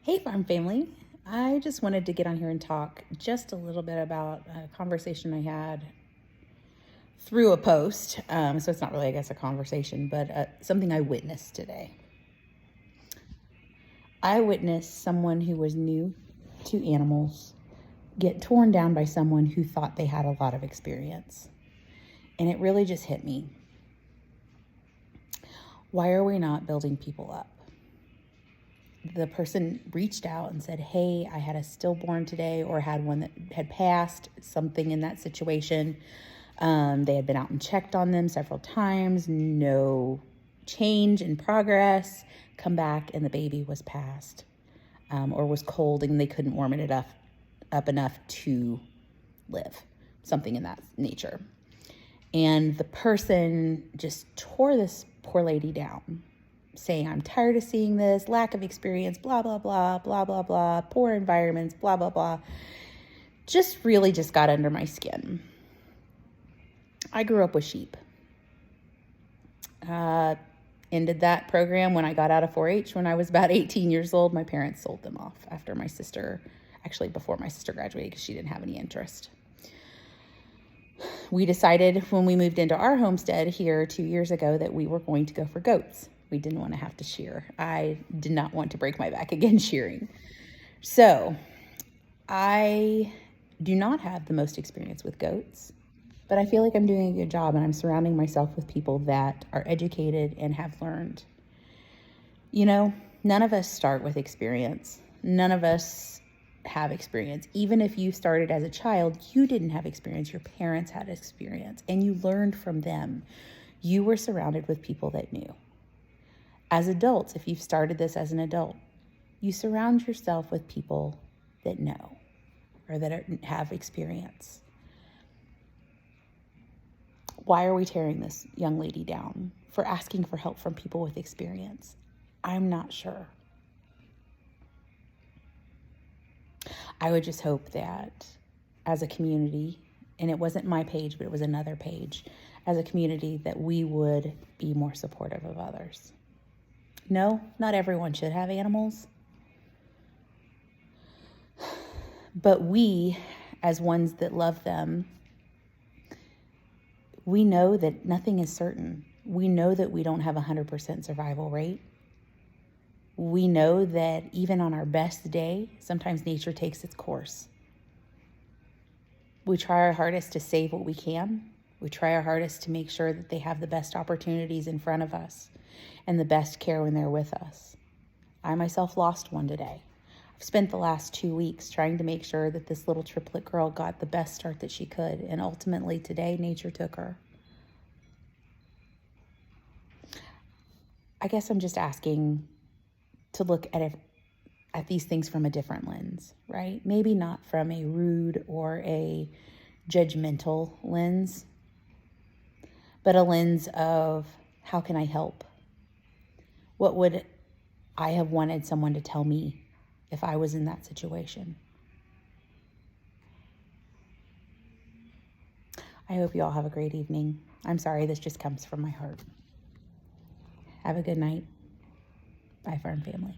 Hey, farm family. I just wanted to get on here and talk just a little bit about a conversation I had through a post. So it's not really, I guess, a conversation, but something I witnessed today. I witnessed someone who was new to animals get torn down by someone who thought they had a lot of experience. And it really just hit me. Why are we not building people up? The person reached out and said, hey, I had a stillborn today, or had one that had passed, something in that situation. They had been out and checked on them several times, no change in progress, come back and the baby was passed, or was cold and they couldn't warm it up enough to live, something in that nature. And the person just tore this poor lady down, saying, I'm tired of seeing this, lack of experience, blah, blah, blah, blah, blah, blah, poor environments, blah, blah, blah. Just really just got under my skin. I grew up with sheep. Ended that program when I got out of 4-H when I was about 18 years old. My parents sold them off after my sister, actually before my sister graduated, because she didn't have any interest. We decided when we moved into our homestead here 2 years ago that we were going to go for goats. We didn't want to have to shear. I did not want to break my back again shearing. So I do not have the most experience with goats, but I feel like I'm doing a good job, and I'm surrounding myself with people that are educated and have learned. You know, none of us start with experience. None of us have experience. Even if you started as a child, you didn't have experience. Your parents had experience, and you learned from them. You were surrounded with people that knew. As adults, if you've started this as an adult, you surround yourself with people that know or that have experience. Why are we tearing this young lady down for asking for help from people with experience? I'm not sure. I would just hope that as a community, and it wasn't my page, but it was another page, as a community, that we would be more supportive of others. No, not everyone should have animals. But we, as ones that love them, we know that nothing is certain. We know that we don't have 100% survival rate. We know that even on our best day, sometimes nature takes its course. We try our hardest to save what we can. We try our hardest to make sure that they have the best opportunities in front of us and the best care when they're with us. I myself lost one today. I've spent the last 2 weeks trying to make sure that this little triplet girl got the best start that she could, and ultimately today, nature took her. I guess I'm just asking to look at these things from a different lens, right? Maybe not from a rude or a judgmental lens, but a lens of, how can I help? What would I have wanted someone to tell me if I was in that situation? I hope you all have a great evening. I'm sorry, this just comes from my heart. Have a good night. Bye, farm family.